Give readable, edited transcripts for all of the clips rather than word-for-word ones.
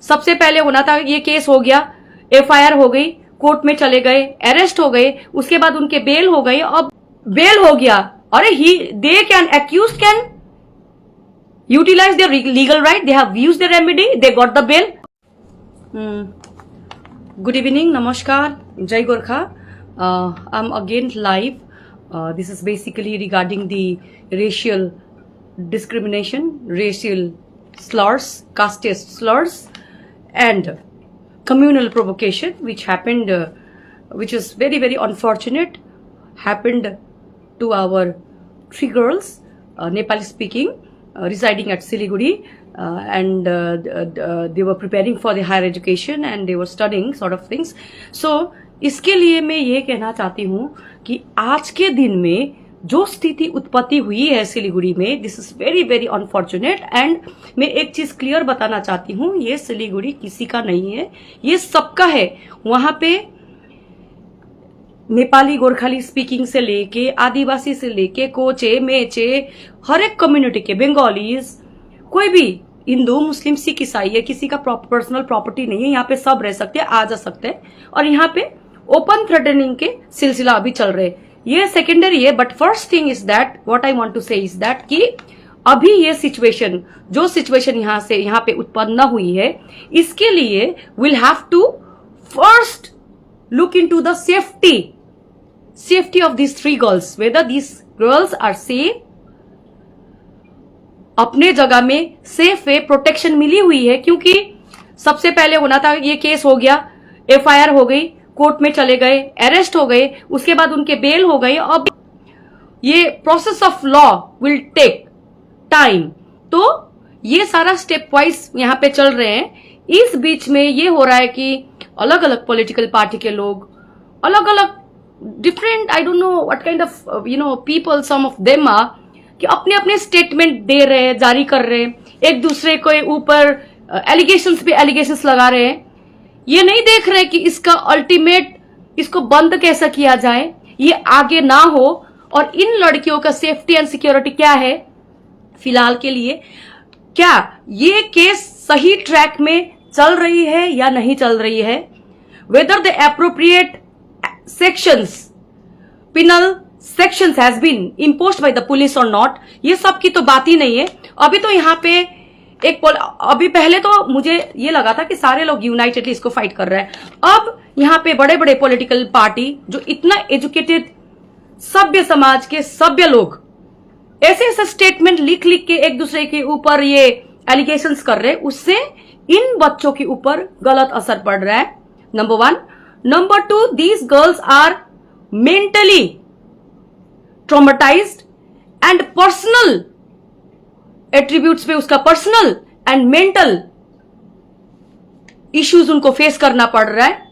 सबसे पहले होना था, ये केस हो गया, एफआईआर हो गई, कोर्ट में चले गए, अरेस्ट हो गए, उसके बाद उनके बेल हो गई। अब बेल हो गया, अरे they can accuse can utilise their legal right, they have used their remedy, they got the bail. Good evening, नमस्कार, जय Gorkha. I am again live. This is basically regarding the racial discrimination, racial slurs, casteist slurs, and communal provocation, which happened, which is very, very unfortunate, happened to our three girls, Nepali speaking, residing at Siliguri, and they were preparing for the higher education and they were studying sort of things. So इसके लिए मैं ये कहना चाहती हूँ कि आज के दिन में जो स्थिति उत्पत्ति हुई है सिलीगुड़ी में, this is very very unfortunate. And मैं एक चीज क्लियर बताना चाहती हूँ, ये सिलीगुड़ी किसी का नहीं है, ये सबका है। वहां पे नेपाली गोरखाली स्पीकिंग से लेके, आदिवासी से लेके, कोचे मेचे, हर एक कम्युनिटी के, बंगालीज, कोई भी हिंदू मुस्लिम सिख ईसाई है, किसी का पर्सनल प्रॉपर्टी नहीं है। यहाँ पे सब रह सकते हैं, आ जा सकते हैं। और यहाँ पे ओपन थ्रेटनिंग के सिलसिला अभी चल रहे, ये सेकेंडरी है। But first thing is that, what I want to say is that कि अभी ये सिचुएशन, जो सिचुएशन यहाँ पे उत्पन्न हुई है, इसके लिए will have to first look into the safety of this three girls, whether this girls are safe, अपने जगह में सेफ है, प्रोटेक्शन मिली हुई है। क्योंकि सबसे पहले होना था, ये केस हो गया, एफआईआर हो गई, कोर्ट में चले गए, अरेस्ट हो गए, उसके बाद उनके बेल हो गई। अब ये process of law will take time, तो ये सारा स्टेप वाइज यहाँ पे चल रहे हैं। इस बीच में ये हो रहा है कि अलग अलग पॉलिटिकल पार्टी के लोग, अलग अलग different, I don't know what kind of people, some of them are, कि अपने अपने स्टेटमेंट दे रहे हैं, जारी कर रहे हैं, एक दूसरे के ऊपर एलिगेशंस पे एलिगेशंस लगा रहे हैं। ये नहीं देख रहे कि इसका अल्टीमेट, इसको बंद कैसा किया जाए, ये आगे ना हो। और इन लड़कियों का सेफ्टी एंड सिक्योरिटी क्या है फिलहाल के लिए, क्या ये केस सही ट्रैक में चल रही है या नहीं चल रही है, whether the appropriate sections, penal sections has been imposed by the police or not, ये सब की तो बात ही नहीं है। अभी तो यहाँ पे अभी पहले तो मुझे ये लगा था कि सारे लोग यूनाइटेडली इसको फाइट कर रहे हैं। अब यहाँ पे बड़े बड़े पॉलिटिकल पार्टी, जो इतना एजुकेटेड सभ्य समाज के सभ्य लोग, ऐसे ऐसे स्टेटमेंट लिख लिख के एक दूसरे के ऊपर ये एलिगेशंस कर रहे हैं, उससे इन बच्चों के ऊपर गलत असर पड़ रहा है, number 1। Number 2, these girls are mentally traumatized and personal attributes पे उसका पर्सनल एंड मेंटल इश्यूज उनको फेस करना पड़ रहा है।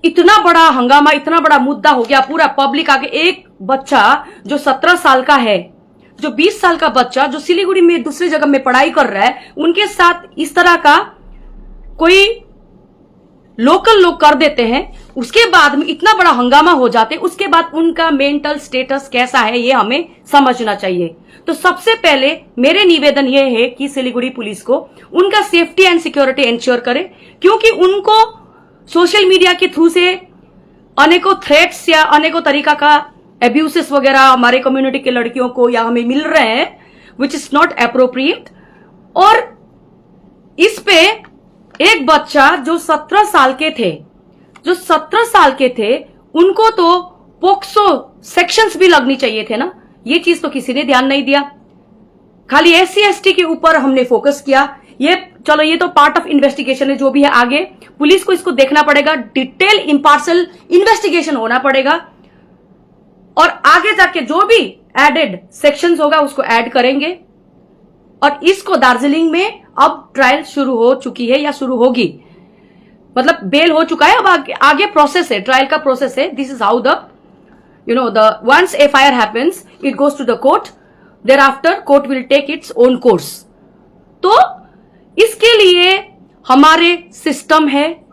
इतना बड़ा हंगामा, इतना बड़ा मुद्दा हो गया पूरा पब्लिक आगे। एक बच्चा जो 17 साल का है, जो 20 साल का बच्चा जो सिलीगुड़ी में दूसरी जगह में पढ़ाई कर रहा है, उनके साथ इस तरह का कोई लोकल लोग कर देते हैं, उसके बाद में इतना बड़ा हंगामा हो जाते, उसके बाद उनका मेंटल स्टेटस कैसा है ये हमें समझना चाहिए। तो सबसे पहले मेरे निवेदन ये है कि सिलीगुड़ी पुलिस को उनका सेफ्टी एंड सिक्योरिटी इंश्योर करे, क्योंकि उनको सोशल मीडिया के थ्रू से अनेकों थ्रेट्स या अनेकों तरीका का एब्यूसेस वगैरह हमारे कम्युनिटी के लड़कियों को या हमें मिल रहे हैं, विच इज नॉट एप्रोप्रिएट। और इस पे एक बच्चा जो 17 साल के थे, उनको तो पोक्सो सेक्शंस भी लगनी चाहिए थे ना, ये चीज तो किसी ने ध्यान नहीं दिया। खाली SC/ST के ऊपर हमने फोकस किया। ये चलो, ये तो पार्ट ऑफ इन्वेस्टिगेशन है, जो भी है आगे पुलिस को इसको देखना पड़ेगा, डिटेल इम्पार्शियल इन्वेस्टिगेशन होना पड़ेगा, और आगे जाके जो भी एडेड सेक्शंस होगा उसको ऐड करेंगे। और इसको दार्जिलिंग में अब ट्रायल शुरू हो चुकी है या शुरू होगी, मतलब बेल हो चुका है, अब आगे प्रोसेस है, ट्रायल का प्रोसेस है। This is how the once FIR happens, it goes to the court, thereafter court will take its own course। तो इसके लिए हमारे सिस्टम है,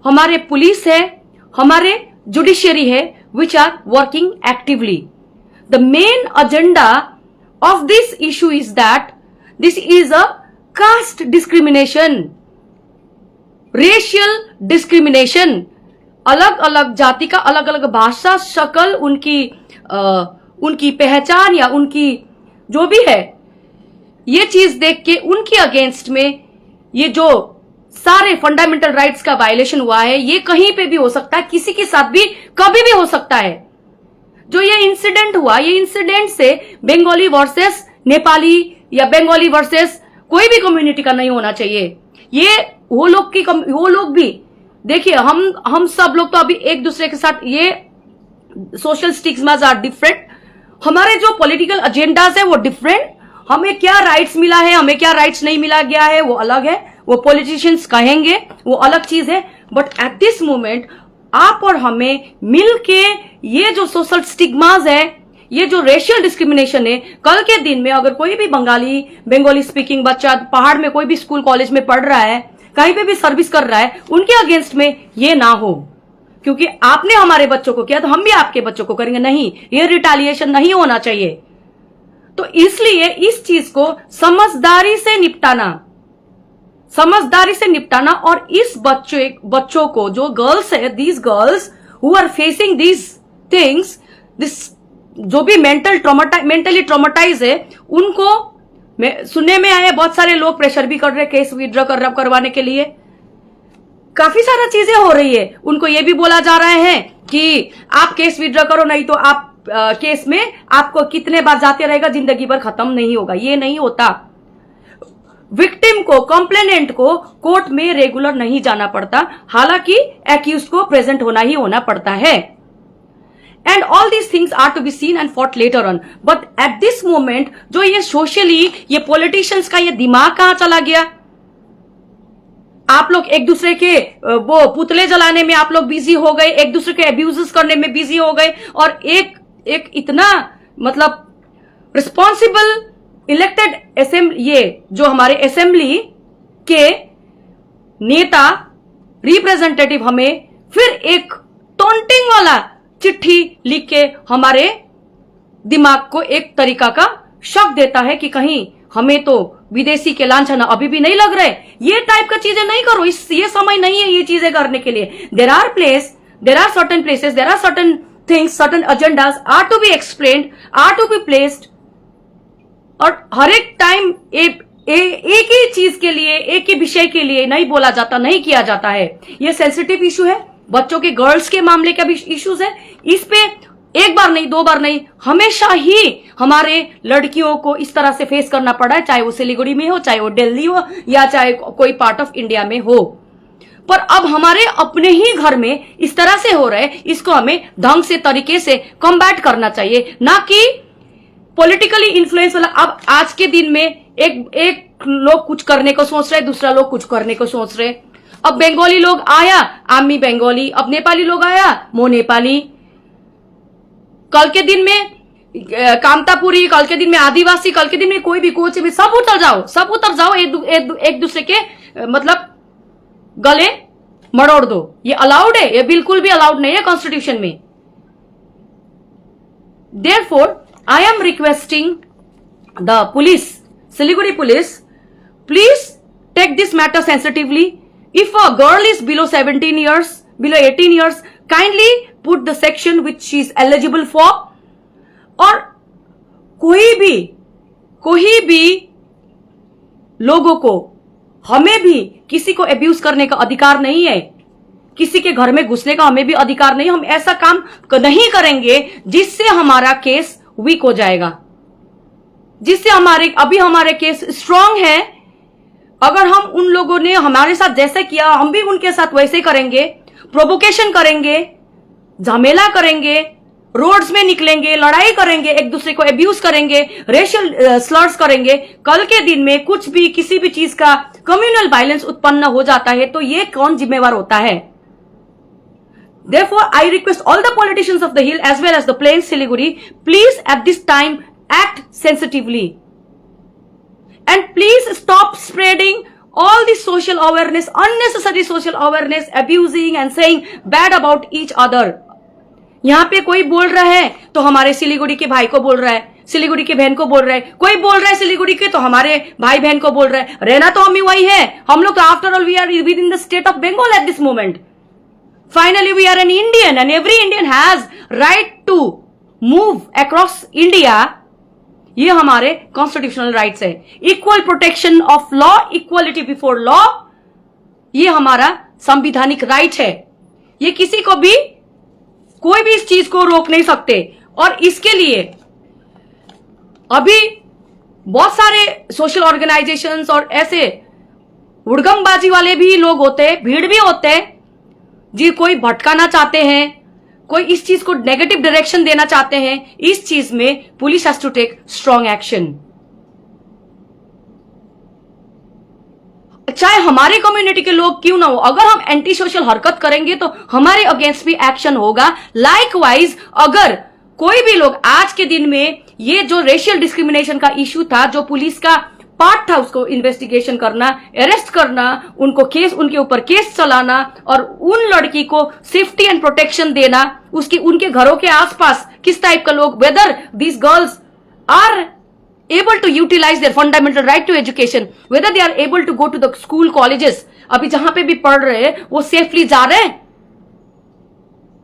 हमारे पुलिस है, हमारे जुडिशियरी है, which are working actively। The main agenda of this issue is that this is a caste discrimination। Racial discrimination, अलग अलग जाति का अलग अलग भाषा, शक्ल, उनकी पहचान या उनकी जो भी है, ये चीज देख के उनके अगेंस्ट में ये जो सारे फंडामेंटल राइट्स का वायलेशन हुआ है, ये कहीं पे भी हो सकता है, किसी के साथ भी कभी भी हो सकता है। जो ये इंसिडेंट हुआ, ये इंसिडेंट से बंगाली वर्सेस नेपाली या बंगाली वर्सेस कोई भी कम्युनिटी का नहीं होना चाहिए। ये वो लोग भी देखिए, हम सब लोग तो अभी एक दूसरे के साथ, ये सोशल स्टिग्मास आर डिफरेंट, हमारे जो पॉलिटिकल एजेंडाज है वो डिफरेंट, हमें क्या राइट्स मिला है, हमें क्या राइट्स नहीं मिला गया है वो अलग है, वो पॉलिटिशियंस कहेंगे, वो अलग चीज है। बट एट दिस मोमेंट आप और हमें मिलके ये जो सोशल स्टिग्मास है, ये जो रेशियल डिस्क्रिमिनेशन है, कल के दिन में अगर कोई भी बंगाली स्पीकिंग बच्चा पहाड़ में कोई भी स्कूल कॉलेज में पढ़ रहा है, कहीं पे भी सर्विस कर रहा है, उनके अगेंस्ट में ये ना हो, क्योंकि आपने हमारे बच्चों को किया तो हम भी आपके बच्चों को करेंगे। नहीं, ये रिटेलिएशन नहीं होना चाहिए। तो इसलिए इस चीज को समझदारी से निपटाना और इस बच्चों को, जो गर्ल्स है, these girls who are facing these things, this जो भी मेंटली ट्रॉमेटाइज है, उनको सुनने में आया बहुत सारे लोग प्रेशर भी कर रहे हैं केस विड्रॉ करवाने के लिए, काफी सारा चीजें हो रही है। उनको ये भी बोला जा रहा है कि आप केस विड्रॉ करो, नहीं तो आप केस में आपको कितने बार जाते रहेगा, जिंदगी भर खत्म नहीं होगा। ये नहीं होता। विक्टिम को, कंप्लेनेंट को कोर्ट में रेगुलर नहीं जाना पड़ता, हालांकि एक्यूज को प्रेजेंट होना पड़ता है। And all these things are to be seen and fought later on. But at this moment जो ये सोशली, ये पॉलिटिशियंस का ये दिमाग कहां चला गया? आप लोग एक दूसरे के वो पुतले जलाने में आप लोग बिजी हो गए, एक दूसरे के अब्यूजेस करने में बिजी हो गए, और एक इतना मतलब रिस्पॉन्सिबल इलेक्टेड असेंबली, ये जो हमारे असेंबली के नेता रिप्रेजेंटेटिव हमें फिर एक टॉन्टिंग वाला चिट्ठी लिख के हमारे दिमाग को एक तरीका का शक देता है कि कहीं हमें तो विदेशी के लांछना अभी भी नहीं लग रहे। ये टाइप का चीजें नहीं करो, ये समय नहीं है ये चीजें करने के लिए। There are certain places, there are certain things, certain agendas are to be explained, are to be placed. और हर एक टाइम एक ही चीज के लिए, एक ही विषय के लिए नहीं बोला जाता, नहीं किया जाता है। ये सेंसिटिव इशू है, बच्चों के, गर्ल्स के मामले का भी इश्यूज है। इस पे एक बार नहीं, दो बार नहीं, हमेशा ही हमारे लड़कियों को इस तरह से फेस करना पड़ा है, चाहे वो सिलीगुड़ी में हो, चाहे वो दिल्ली हो, या चाहे कोई पार्ट ऑफ इंडिया में हो। पर अब हमारे अपने ही घर में इस तरह से हो रहा है, इसको हमें ढंग से, तरीके से कॉम्बैट करना चाहिए, ना कि पॉलिटिकली इन्फ्लुएंस वाला। अब आज के दिन में एक लोग कुछ करने को सोच रहे, दूसरा लोग कुछ करने को सोच रहे। अब बंगाली लोग आया, आमी बंगाली, अब नेपाली लोग आया, मो नेपाली, कल के दिन में कामतापुरी, कल के दिन में आदिवासी, कल के दिन में कोई भी कोच में, सब उतर जाओ, एक दूसरे के मतलब गले मरोड़ दो। ये अलाउड है? ये बिल्कुल भी अलाउड नहीं है कॉन्स्टिट्यूशन में। Therefore I am requesting the police, Siliguri police, please take this matter sensitively. If a girl is below 17 years, below 18 years, kindly put the section which she is eligible for. और कोई भी लोगों को, हमें भी किसी को अब्यूज करने का अधिकार नहीं है, किसी के घर में घुसने का हमें भी अधिकार नहीं। हम ऐसा काम नहीं करेंगे जिससे हमारा केस वीक हो जाएगा, जिससे हमारे केस स्ट्रांग है। अगर हम उन लोगों ने हमारे साथ जैसे किया, हम भी उनके साथ वैसे करेंगे, प्रोवोकेशन करेंगे, झमेला करेंगे, रोड्स में निकलेंगे, लड़ाई करेंगे, एक दूसरे को अब्यूज करेंगे, रेशियल स्लर्स करेंगे, कल के दिन में कुछ भी, किसी भी चीज का कम्युनल वायलेंस उत्पन्न हो जाता है, तो ये कौन जिम्मेवार होता है? Therefore, I request all the politicians of the Hill as well as the Plains Siliguri, please at this time act sensitively. And please stop spreading all the social awareness, unnecessary social awareness, abusing and saying bad about each other. यहाँ पे कोई बोल रहा है तो हमारे सिलीगुड़ी के भाई को बोल रहा है, सिलीगुड़ी के बहन को बोल रहे हैं, कोई बोल रहा है सिलीगुड़ी के तो हमारे भाई बहन को बोल रहे हैं। रहना तो हम ही वही है, हम लोग तो after all we are within the state of Bengal at this moment. Finally we are an Indian and every Indian has right to move across India. ये हमारे कॉन्स्टिट्यूशनल राइट्स है। Equal protection of law, equality before law, ये हमारा संवैधानिक right है। ये किसी को भी, कोई भी इस चीज को रोक नहीं सकते। और इसके लिए अभी बहुत सारे सोशल ऑर्गेनाइजेशंस और ऐसे उड़गमबाजी वाले भी लोग होते हैं, भीड़ भी होते हैं, जी कोई भटकाना चाहते हैं, कोई इस चीज को नेगेटिव डायरेक्शन देना चाहते हैं। इस चीज में police has to take strong action. चाहे हमारे कम्युनिटी के लोग क्यों ना हो, अगर हम एंटी सोशल हरकत करेंगे तो हमारे अगेंस्ट भी एक्शन होगा। लाइकवाइज अगर कोई भी लोग आज के दिन में, ये जो रेशियल डिस्क्रिमिनेशन का इश्यू था, जो पुलिस का पार्ट था, उसको इन्वेस्टिगेशन करना, अरेस्ट करना, उनको केस, उनके ऊपर केस चलाना और उन लड़की को सेफ्टी एंड प्रोटेक्शन देना, उसकी उनके घरों के आसपास किस टाइप का लोग, whether these girls are able to utilize their fundamental right to education, whether they are able to go to the school colleges, अभी जहां पे भी पढ़ रहे हैं वो सेफली जा रहे हैं,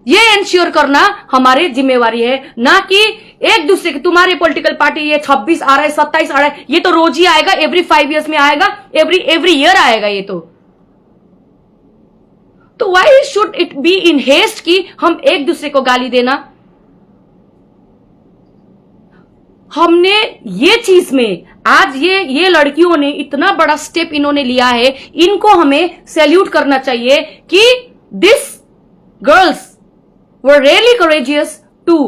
ये इंश्योर करना हमारी जिम्मेवारी है। ना कि एक दूसरे के, तुम्हारे पॉलिटिकल पार्टी ये 26 आ रहा है, 27 आ रहा है, ये तो रोज ही आएगा, एवरी 5 years में आएगा, एवरी ईयर आएगा ये तो why should it be in haste कि हम एक दूसरे को गाली देना। हमने ये चीज में आज ये लड़कियों ने इतना बड़ा स्टेप इन्होंने लिया है, इनको हमें सैल्यूट करना चाहिए कि this girls were really courageous to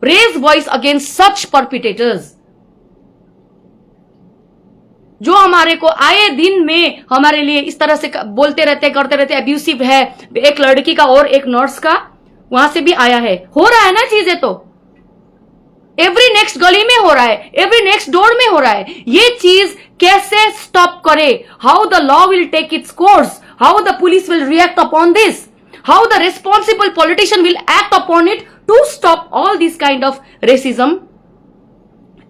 raise voice against such perpetrators, जो हमारे को आए दिन में हमारे लिए इस तरह से बोलते रहते, करते रहते, अब्यूसिव है। एक लड़की का और एक नर्स का वहां से भी आया है, हो रहा है ना चीजें, तो एवरी नेक्स्ट गली में हो रहा है, एवरी नेक्स्ट डोर में हो रहा है। ये चीज कैसे स्टॉप करे? How the law will take its course, how the police will react upon this, how the responsible politician will act upon it to stop all this kind of racism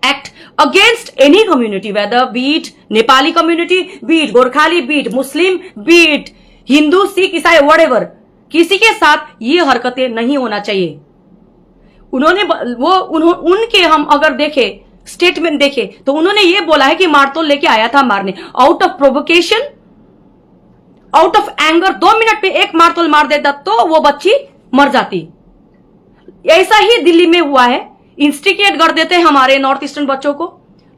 act against any community, whether be it Nepali community, be it Gorkhali, be it Muslim, be it Hindu, Sikh, Isai, whatever, किसी के साथ ये हरकतें नहीं होना चाहिए। उनके हम अगर देखे स्टेटमेंट देखे तो उन्होंने ये बोला है कि मारतोल लेके आया था मारने, out of provocation, out of anger. 2 minute पे एक मारतोल मार देता तो वो बच्ची मर जाती। ऐसा ही दिल्ली में हुआ है। इंस्टिगेट कर देते हैं हमारे नॉर्थ ईस्टर्न बच्चों को,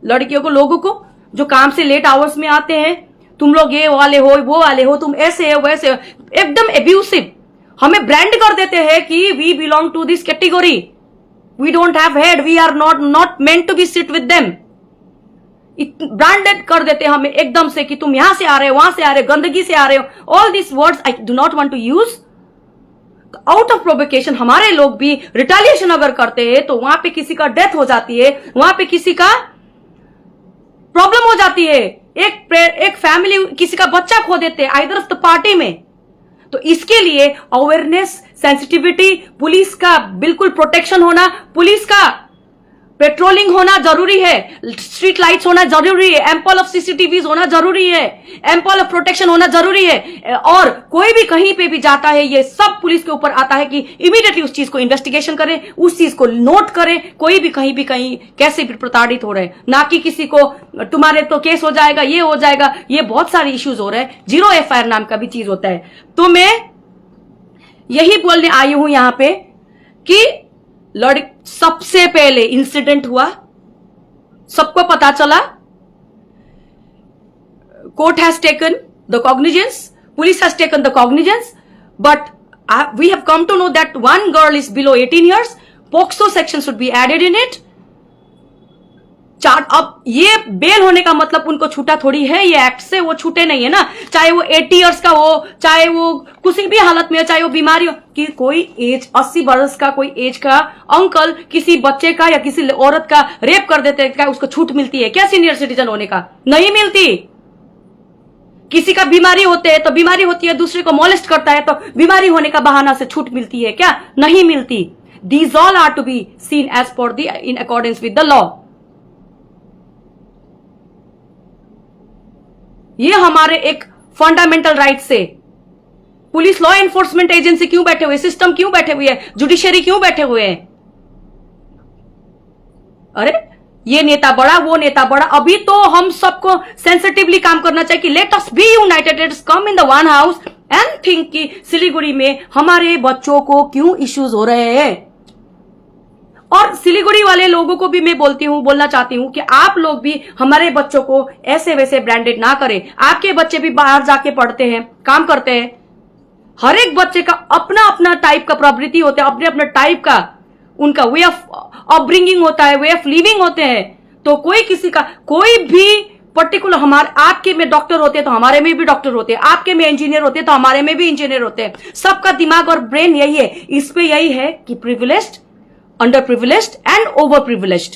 लड़कियों को, लोगों को जो काम से लेट आवर्स में आते हैं, तुम लोग ये वाले हो, वो वाले हो, तुम ऐसे हो, वैसे हो, एकदम एब्यूसिव। हमें ब्रांड कर देते हैं कि we belong to this category, we don't have head, we are not meant to be sit with them. Branded कर देते हैं हमें एकदम से कि तुम यहां से आ रहे हो, वहां से आ रहे हो, गंदगी से आ रहे हो। All this words I do not want to use. Out of provocation हमारे लोग भी रिटेलिएशन अगर करते हैं तो वहां पे किसी का डेथ हो जाती है, वहां पे किसी का प्रॉब्लम हो जाती है, एक फैमिली किसी का बच्चा खो देते हैं आइदर ऑफ द पार्टी में। तो इसके लिए अवेयरनेस, सेंसिटिविटी, पुलिस का बिल्कुल प्रोटेक्शन होना, पुलिस का पेट्रोलिंग होना जरूरी है, स्ट्रीट लाइट्स होना जरूरी है, एम्पल ऑफ सीसीटीवीज होना जरूरी है, एम्पल ऑफ प्रोटेक्शन होना जरूरी है। और कोई भी कहीं पे भी जाता है, ये सब पुलिस के ऊपर आता है कि इमीडिएटली उस चीज को इन्वेस्टिगेशन करें, उस चीज को नोट करें, कोई भी कहीं कैसे भी प्रताड़ित हो रहे हैं, ना कि किसी को तुम्हारे तो केस हो जाएगा, ये हो जाएगा। ये बहुत सारे इश्यूज हो रहे हैं, 0 FIR नाम का भी चीज होता है। तो मैं यही बोलने आई हूं यहां पे कि सबसे पहले इंसिडेंट हुआ, सबको पता चला, court has taken the cognizance, police has taken the cognizance, but we have come to know that one girl is below 18 years, POCSO section should be added in it. अब ये बेल होने का मतलब उनको छूटा थोड़ी है, ये एक्ट से वो छूटे नहीं है ना, चाहे वो 80 years का हो, चाहे वो किसी भी हालत में हो, चाहे वो बीमारी हो। कि कोई एज 80 वर्ष का कोई एज का अंकल किसी बच्चे का या किसी औरत का रेप कर देते हैं, क्या उसको छूट मिलती है क्या सीनियर सिटीजन होने का? नहीं मिलती। किसी का बीमारी होते है तो बीमारी होती है, दूसरे को मोलेस्ट करता है तो बीमारी होने का बहाना से छूट मिलती है क्या? नहीं मिलती। These all are to be seen as per the in accordance with the law. ये हमारे एक फंडामेंटल राइट से पुलिस लॉ एनफोर्समेंट एजेंसी क्यों बैठे हुए, सिस्टम क्यों बैठे हुए हैं, जुडिशरी क्यों बैठे हुए हैं? अरे ये नेता बड़ा, वो नेता बड़ा। अभी तो हम सबको सेंसिटिवली काम करना चाहिए कि let us be united, let's come in the one house and think कि सिलीगुड़ी में हमारे बच्चों को क्यों इश्यूज हो रहे हैं। और सिलीगुड़ी वाले लोगों को भी मैं बोलना चाहती हूं कि आप लोग भी हमारे बच्चों को ऐसे वैसे ब्रांडेड ना करें। आपके बच्चे भी बाहर जाके पढ़ते हैं, काम करते हैं। हर एक बच्चे का अपना अपना टाइप का प्रवृत्ति होता है, अपने अपने टाइप का उनका वे ऑफ अपब्रिंगिंग होता है, वे ऑफ लिविंग होते हैं। तो कोई किसी का कोई भी पर्टिकुलर, हमारे आपके में डॉक्टर होते हैं तो हमारे में भी डॉक्टर होते हैं, आपके में इंजीनियर होते हैं तो हमारे में भी इंजीनियर होते हैं। सबका दिमाग और ब्रेन यही है। इस पे यही है कि privileged, under privileged and over privileged.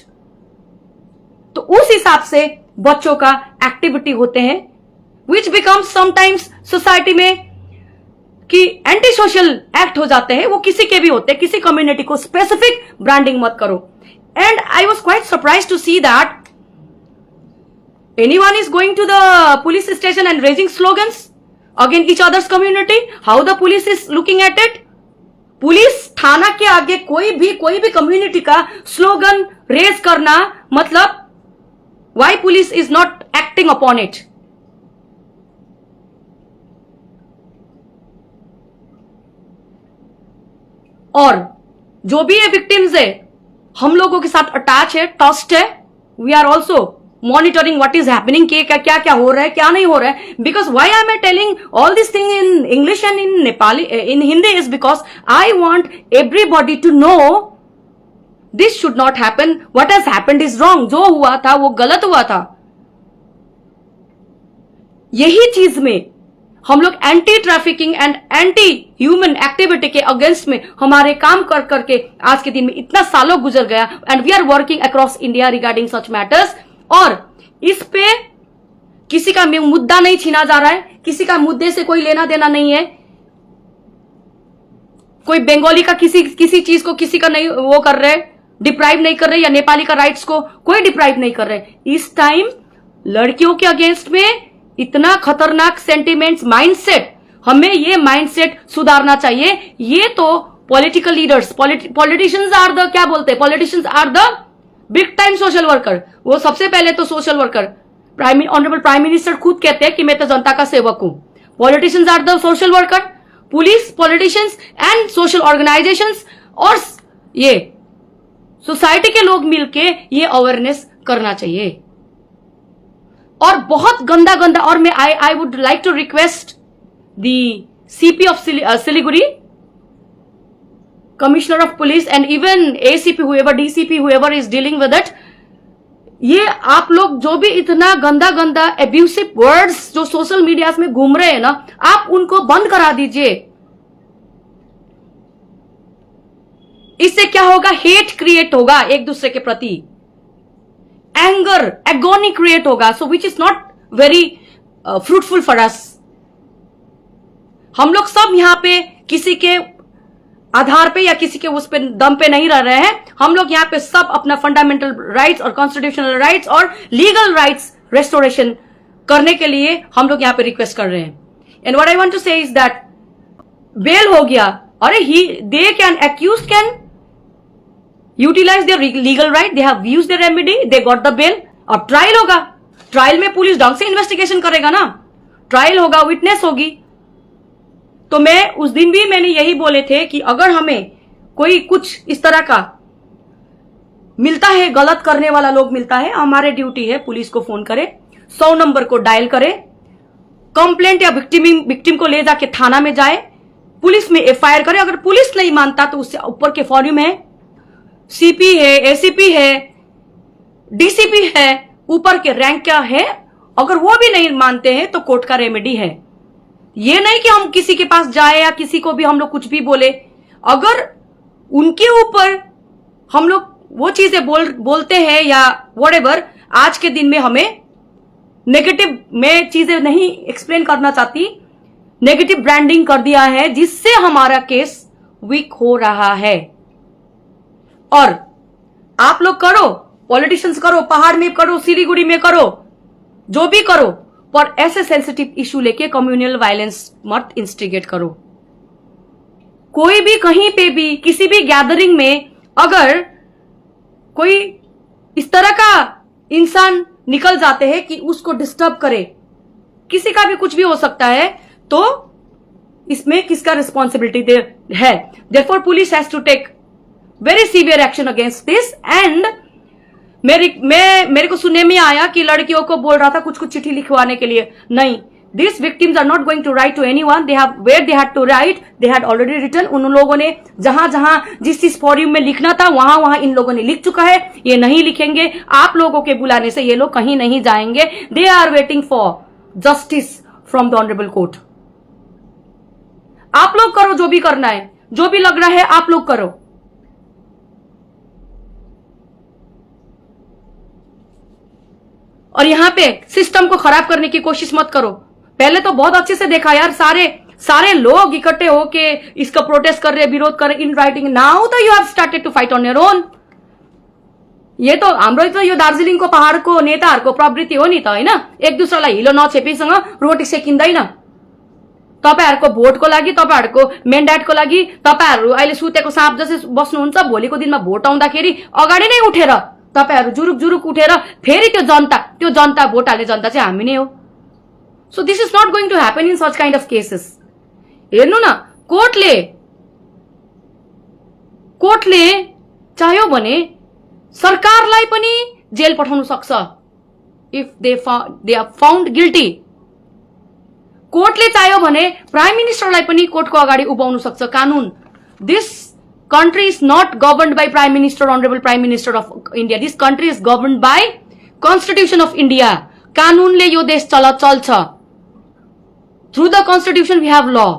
तो उस हिसाब से बच्चों का एक्टिविटी होते हैं विच बिकम्स समटाइम्स सोसाइटी में कि एंटी सोशल एक्ट हो जाते हैं। वो किसी के भी होते हैं, किसी कम्युनिटी को स्पेसिफिक ब्रांडिंग मत करो। And I was quite surprise to see that anyone is going to the police station and raising slogans against each other's community. How the police is looking at it? Police थाना के आगे कोई भी community का slogan raise करना मतलब why police is not acting upon it? और जो भी ये विक्टिम्स है हम लोगों के साथ अटैच है, टस्ट है। We are also monitoring what is happening, क्या क्या हो रहा है, क्या नहीं हो रहा है। Because why I am telling all this thing in English and in Nepali, in Hindi is because I want everybody to know this should not happen, what has happened is wrong. जो हुआ था वो गलत हुआ था। यही चीज में हम लोग anti trafficking and anti human activity के अगेंस्ट में हमारे काम कर करके आज के दिन में इतना सालों गुजर गया। And we are working across India regarding such matters. और इस पे किसी का मुद्दा नहीं छीना जा रहा है, किसी का मुद्दे से कोई लेना देना नहीं है। कोई बंगाली का किसी चीज को किसी का नहीं वो कर रहे, डिप्राइव नहीं कर रहे, या नेपाली का राइट्स को कोई डिप्राइव नहीं कर रहे। इस टाइम लड़कियों के अगेंस्ट में इतना खतरनाक सेंटिमेंट्स, माइंडसेट, हमें ये माइंडसेट सुधारना चाहिए। ये तो political leaders, politicians are the, क्या बोलते हैं, politicians are the big time social worker. वो सबसे पहले तो social worker, honourable prime minister खुद कहते हैं कि मैं तो जनता का सेवक हूं। Politicians are the social worker, police, politicians and social organisations और ये सोसाइटी के लोग मिलके ये अवेयरनेस करना चाहिए। और बहुत गंदा और मैं I would like to request the CP of Siliguri, Commissioner of Police and even ACP, whoever, DCP, whoever is dealing with it, ये आप लोग जो भी इतना गंदा एब्यूसिव वर्ड्स जो सोशल मीडिया में घूम रहे हैं ना, आप उनको बंद करा दीजिए। इससे क्या होगा, हेट क्रिएट होगा एक दूसरे के प्रति, एंगर, एगोनी क्रिएट होगा, so which is not very fruitful for us. हम लोग सब यहां पे किसी के आधार पे या किसी के उस पे दम पे नहीं रह रहे हैं। हम लोग यहाँ पे सब अपना फंडामेंटल राइट्स और कॉन्स्टिट्यूशनल राइट्स और लीगल राइट्स रेस्टोरेशन करने के लिए हम लोग यहाँ पे रिक्वेस्ट कर रहे हैं। And what I want to say is that bail हो गया, अरे they can accused can utilise their legal right, they have used their remedy, they got the bail. अब ट्रायल होगा, ट्रायल में पुलिस ढंग से इन्वेस्टिगेशन करेगा ना, ट्रायल होगा, विटनेस होगी। तो मैं उस दिन भी मैंने यही बोले थे कि अगर हमें कोई कुछ इस तरह का मिलता है, गलत करने वाला लोग मिलता है, हमारे ड्यूटी है पुलिस को फोन करे, 100 नंबर को डायल करे, कंप्लेंट या विक्टिम को ले जाके थाना में जाए, पुलिस में एफआईआर करे। अगर पुलिस नहीं मानता तो उससे ऊपर के फॉर्म है, सीपी है, एसीपी है, डीसीपी है, ऊपर के रैंक क्या है, अगर वो भी नहीं मानते हैं तो कोर्ट का रेमेडी है। ये नहीं कि हम किसी के पास जाए या किसी को भी हम लोग कुछ भी बोले। अगर उनके ऊपर हम लोग वो चीजें बोलते हैं या व्हाटएवर, आज के दिन में हमें नेगेटिव, मैं चीजें नहीं एक्सप्लेन करना चाहती, नेगेटिव ब्रांडिंग कर दिया है जिससे हमारा केस वीक हो रहा है। और आप लोग करो, पॉलिटिशियंस करो, पहाड़ में करो, सिलीगुड़ी में करो, जो भी करो, पर ऐसे सेंसिटिव इशू लेके कम्युनल वायलेंस मत इंस्टिगेट करो। कोई भी कहीं पे भी किसी भी गैदरिंग में अगर कोई इस तरह का इंसान निकल जाते हैं कि उसको डिस्टर्ब करे, किसी का भी कुछ भी हो सकता है, तो इसमें किसका रिस्पॉन्सिबिलिटी है? Therefore police has to take very severe action against this. And मेरे को सुनने में आया कि लड़कियों को बोल रहा था कुछ कुछ चिट्ठी लिखवाने के लिए। नहीं, these victims are not going to write to anyone. They have where they had to write, they had already written. उन लोगों ने जहां जहां जिस फोरम में लिखना था वहां वहां इन लोगों ने लिख चुका है। ये नहीं लिखेंगे, आप लोगों के बुलाने से ये लोग कहीं नहीं जाएंगे। They are waiting for justice from the honorable court. आप लोग करो जो भी करना है, जो भी लग रहा है आप लोग करो। और यहां पे सिस्टम को खराब करने की कोशिश मत करो। पहले तो बहुत अच्छे से देखा यार, सारे लोग इकट्ठे होके इसका प्रोटेस्ट कर रहे, विरोध कर रहे इन राइटिंग। नाउ तो you have started to fight on your own. ये तो हाम्रो त यो दार्जिलिङको पहाड़को नेताहरूको प्रवृत्ति हो नि त, होइन? एक दुसरालाई हिलो नछेपीसँग रोटी सेकिँदैन। तपाईहरुको भोटको लागि, तपाईहरुको मेन्डेटको लागि तपाईहरु अहिले सुतेको साँप जसै बस्नुहुन्छ। भोलिको दिनमा भोट आउँदाखेरि अगाडि नै उठेर तपाईहरु जुरुक जुरुक उठेर फेरि त्यो जनता भोट हाल्ने जनता चाहिँ हामी नै हो। So this is not going to happen in such kind of cases. हेर्नु न, कोर्टले चाह्यो भने सरकारलाई पनि जेल पठाउन सक्छ if they are found guilty. कोर्टले चाह्यो भने प्राइम मिनिस्टरलाई पनि कोर्टको अगाडि उभाउन सक्छ कानून। This country is not governed by Prime Minister, Honorable Prime Minister of India. This country is governed by Constitution of India. कानूनले यो देश चल्छ। Through the Constitution we have law,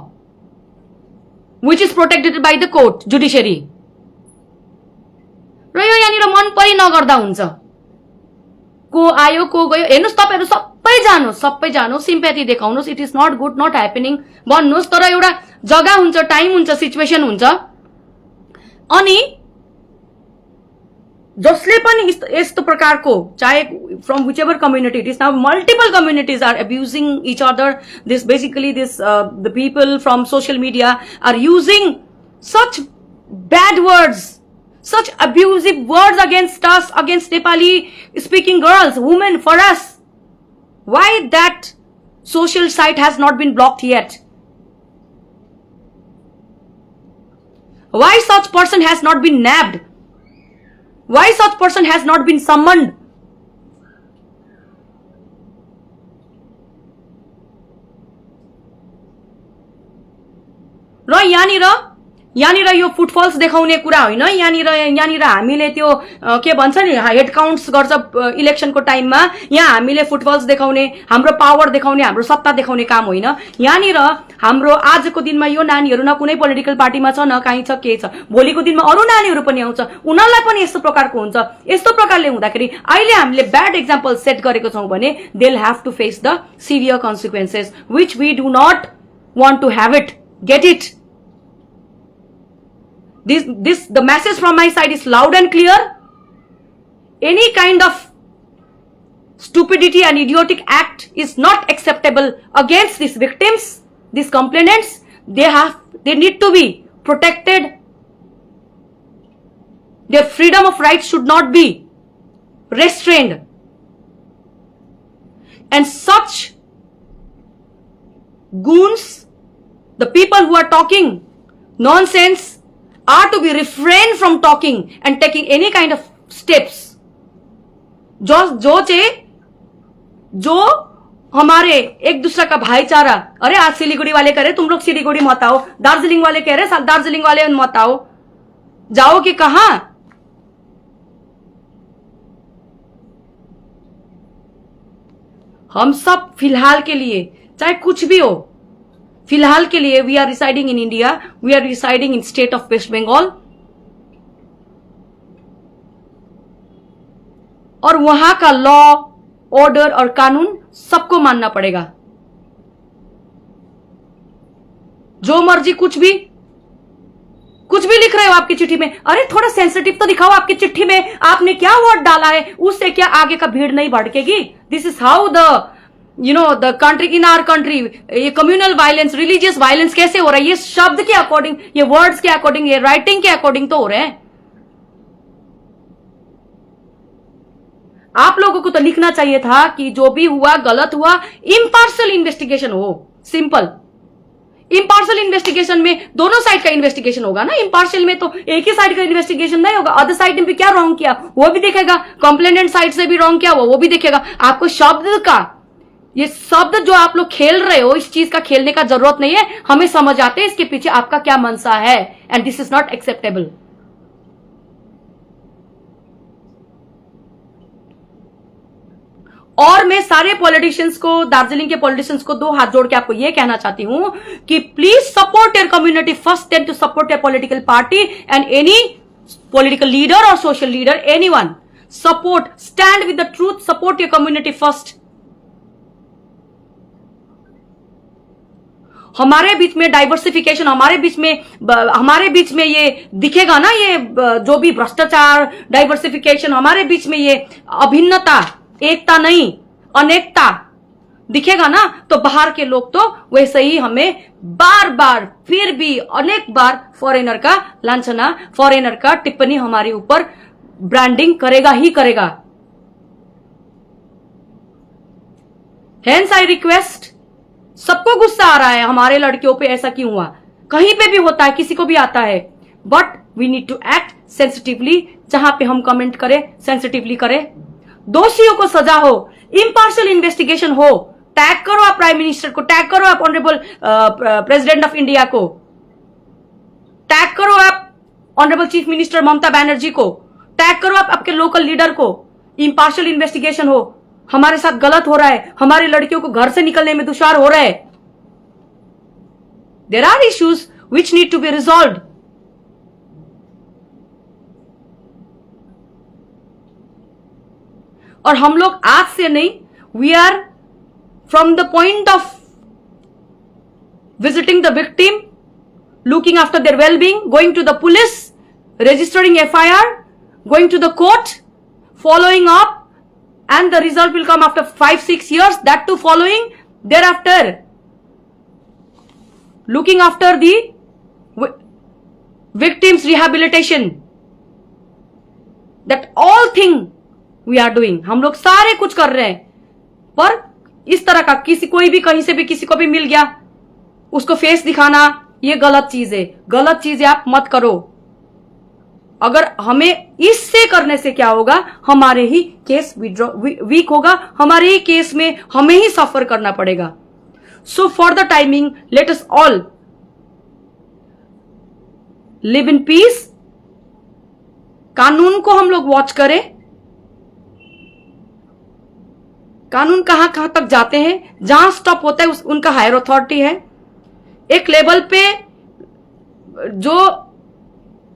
which is protected by the court, judiciary. र यो यहाँनिर मन परि नगर्दा हुन्छ। को आयो को गयो, हेर्नुस् तपाईहरु सबै जानुहोस्, सिम्पैथी देखाउनुहोस्। It is not good, nut happening भन्नुहोस्। तर एउटा जग्गा हुन्छ, टाइम हुन्छ, सिचुएसन हुन्छ। अनि जसले पनि यस्तो प्रकारको, चाहे from whichever community it is, now multiple communities are abusing each other. This basically the people from social media are using such bad words, such abusive words against us, against Nepali speaking girls, women, for us. Why that social site has not been blocked yet? Why such person has not been nabbed? Why such person has not been summoned? र यहाँनिर यो फुटफल्स देखाउने कुरा होइन। यहाँनिर हामीले त्यो के भन्छ नि, हेड काउन्ट्स गर्छ इलेक्सनको टाइममा। यहाँ हामीले फुटफल्स देखाउने, हाम्रो पावर देखाउने, हाम्रो सत्ता देखाउने काम होइन। यहाँनिर हाम्रो आजको दिनमा यो नानीहरू न कुनै पोलिटिकल पार्टीमा छ, न कहीँ छ, के छ। भोलिको दिनमा अरू नानीहरू पनि आउँछ, उनीहरूलाई पनि यस्तो प्रकारको हुन्छ। यस्तो प्रकारले हुँदाखेरि अहिले हामीले ब्याड एक्जाम्पल सेट गरेको छौँ भने they will have to face the severe consequences which we do not want to have it. Get it? The message from my side is loud and clear. Any kind of stupidity and idiotic act is not acceptable against these victims, these complainants. They need to be protected. Their freedom of rights should not be restrained. And such goons, the people who are talking nonsense, are to be refrained from talking and taking any kind of steps. जो हमारे एक दूसरे का भाईचारा, अरे आज सिलीगुड़ी वाले कह रहे तुम लोग सिलीगुड़ी मत आओ, दार्जिलिंग वाले कह रहे दार्जिलिंग वाले मत आओ, जाओ कि कहां? हम सब फिलहाल के लिए, चाहे कुछ भी हो, फिलहाल के लिए we are residing in India, we are residing in state of West Bengal. और वहां का लॉ, ऑर्डर और कानून सबको मानना पड़ेगा। जो मर्जी कुछ भी, कुछ भी लिख रहे हो आपकी चिट्ठी में, अरे थोड़ा सेंसिटिव तो दिखाओ आपकी चिट्ठी में, आपने क्या वर्ड डाला है, उससे क्या आगे का भीड़ नहीं भड़केगी? This is how the country, in our country, ये कम्युनल वायलेंस, रिलीजियस वायलेंस कैसे हो रहा है? ये शब्द के अकॉर्डिंग, ये वर्ड्स के अकॉर्डिंग, ये राइटिंग के अकॉर्डिंग तो हो रहे हैं। आप लोगों को तो लिखना चाहिए था कि जो भी हुआ गलत हुआ, इम्पार्शियल इन्वेस्टिगेशन हो। सिंपल। इम्पार्शियल इन्वेस्टिगेशन में दोनों साइड का इन्वेस्टिगेशन होगा ना। इम्पार्शियल में तो एक ही साइड का इन्वेस्टिगेशन नहीं होगा, अदर साइड ने भी क्या रॉन्ग किया वो भी देखेगा, कंप्लेनेंट साइड से भी रॉन्ग किया वो भी देखेगा। आपको शब्द का, ये शब्द जो आप लोग खेल रहे हो, इस चीज का खेलने का जरूरत नहीं है। हमें समझ आते हैं इसके पीछे आपका क्या मनसा है, and this is not acceptable. और मैं सारे पॉलिटिशियंस को, दार्जिलिंग के पॉलिटिशियंस को दो हाथ जोड़ के आपको यह कहना चाहती हूं कि please support your community first, then to support your political party and any political leader और social leader, anyone. Support, stand with the truth, support your community first. हमारे बीच में डाइवर्सिफिकेशन, हमारे बीच में ये दिखेगा ना, ये जो भी भ्रष्टाचार, डाइवर्सिफिकेशन, हमारे बीच में ये अभिन्नता, एकता नहीं अनेकता दिखेगा ना, तो बाहर के लोग तो वैसे ही हमें बार बार फिर भी अनेक बार फॉरेनर का लांछना, फॉरेनर का टिप्पणी हमारे ऊपर ब्रांडिंग करेगा ही करेगा। हेंस आई रिक्वेस्ट, सबको गुस्सा आ रहा है हमारे लड़कियों पे, ऐसा क्यों हुआ? कहीं पे भी होता है, किसी को भी आता है, but we need to act sensitively. जहां पे हम कमेंट करें सेंसिटिवली करें, दोषियों को सजा हो, इम्पार्शियल इन्वेस्टिगेशन हो। टैग करो आप प्राइम मिनिस्टर को, टैग करो आप ऑनरेबल प्रेसिडेंट ऑफ इंडिया को, टैग करो आप honourable chief minister Mamata Banerjee को, टैग करो आप आपके लोकल लीडर को। इम्पार्शियल इन्वेस्टिगेशन हो, हमारे साथ गलत हो रहा है, हमारी लड़कियों को घर से निकलने में दुश्वार हो रहा है। There are issues which need to be resolved. और हम लोग आज से नहीं, we are from the point of visiting the victim, looking after their wellbeing, going to the police, registering FIR, going to the court, following up, and the result will come after 5-6 years, that too following thereafter, looking after the victims rehabilitation, that all thing we are doing। हम लोग सारे कुछ कर रहे हैं, पर इस तरह का कोई भी कहीं से भी किसी को भी मिल गया उसको फेस दिखाना, ये गलत चीज है। गलत चीजें आप मत करो। अगर हमें इससे करने से क्या होगा, हमारे ही केस वीक होगा, हमारे ही केस में हमें ही सफर करना पड़ेगा। So for the timing let us all live in peace. कानून को हम लोग वॉच करें, कानून कहां कहां तक जाते हैं, जहां स्टॉप होता है उनका हायर अथॉरिटी है। एक लेवल पे जो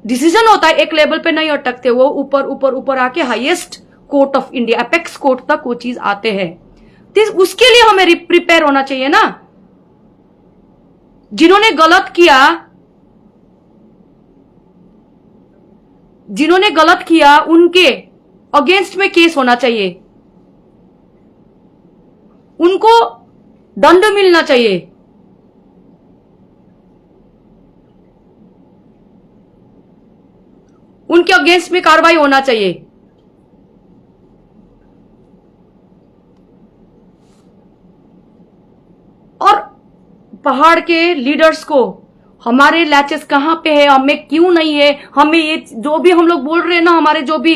डिसीजन होता है एक लेवल पे नहीं अटकते, वो ऊपर ऊपर ऊपर आके highest court of India, apex court तक वो चीज आते हैं। तो उसके लिए हमें प्रिपेयर होना चाहिए ना। जिन्होंने गलत किया उनके अगेंस्ट में केस होना चाहिए, उनको दंड मिलना चाहिए। उनके अगेंस्ट में कार्रवाई होना चाहिए। और पहाड़ के लीडर्स को, हमारे लैचेस कहां पे है, हमें क्यों नहीं है, हमें ये जो भी हम लोग बोल रहे हैं ना, हमारे जो भी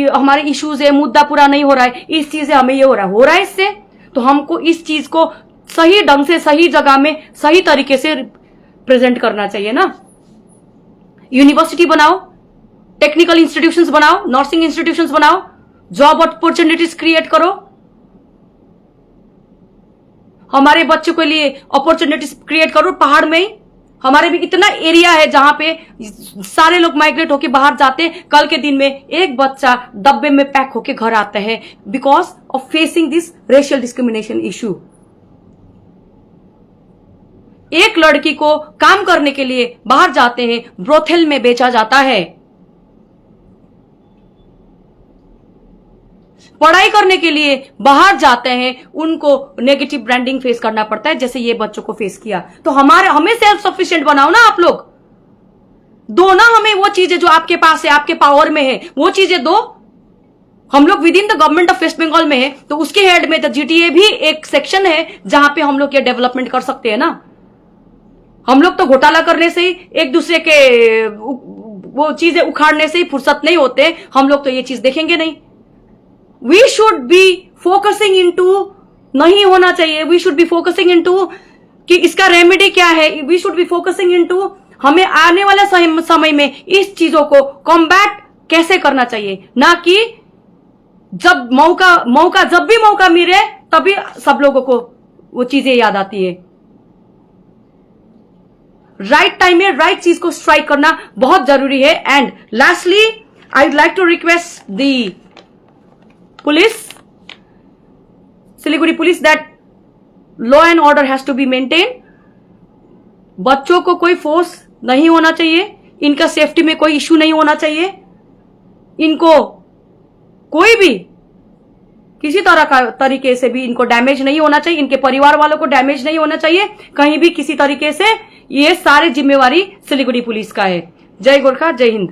हमारे इश्यूज है, मुद्दा पूरा नहीं हो रहा है, इस चीज से हमें ये हो रहा है इससे, तो हमको इस चीज को सही ढंग से, सही जगह में, सही तरीके से प्रेजेंट करना चाहिए ना। यूनिवर्सिटी बनाओ, टेक्निकल इंस्टीट्यूशंस बनाओ, नर्सिंग इंस्टीट्यूशंस बनाओ, जॉब अपॉर्चुनिटीज क्रिएट करो, हमारे बच्चों के लिए अपॉर्चुनिटीज क्रिएट करो। पहाड़ में ही हमारे भी इतना एरिया है जहां पे सारे लोग माइग्रेट होके बाहर जाते हैं। कल के दिन में एक बच्चा डब्बे में पैक होके घर आता है because of facing this racial discrimination issue. एक लड़की को काम करने के लिए बाहर जाते हैं, ब्रोथेल में बेचा जाता है। पढ़ाई करने के लिए बाहर जाते हैं, उनको नेगेटिव ब्रांडिंग फेस करना पड़ता है, जैसे ये बच्चों को फेस किया। तो हमें सेल्फ सफिशिएंट बनाओ ना आप लोग, दो ना हमें वो चीजें जो आपके पास है, आपके पावर में है, वो चीजें दो। हम लोग within the government of West Bengal में है, तो उसके हेड में तो जीटीए भी एक सेक्शन है जहां पे हम लोग ये डेवलपमेंट कर सकते हैं ना। हम लोग तो घोटाला करने से ही, एक दूसरे के वो चीजें उखाड़ने से ही फुर्सत नहीं होते, हम लोग तो ये चीज देखेंगे नहीं। We should be focusing into, नहीं होना चाहिए, we should be focusing into कि इसका रेमेडी क्या है। We should be focusing into हमें आने वाले समय में इस चीजों को कॉम्बैट कैसे करना चाहिए, ना कि जब मौका जब भी मौका मिले तभी सब लोगों को वो चीजें याद आती है। राइट टाइम में राइट चीज को स्ट्राइक करना बहुत जरूरी है। And lastly I would like to request the police, Siliguri police, that law and order has to be maintain. बच्चों को कोई फोर्स नहीं होना चाहिए, इनका सेफ्टी में कोई इश्यू नहीं होना चाहिए, इनको कोई भी किसी तरह का तरीके से भी इनको डैमेज नहीं होना चाहिए, इनके परिवार वालों को डैमेज नहीं होना चाहिए कहीं भी किसी तरीके से। ये सारी जिम्मेवारी सिलीगुड़ी पुलिस का है। जय गोरखा, जय हिंद।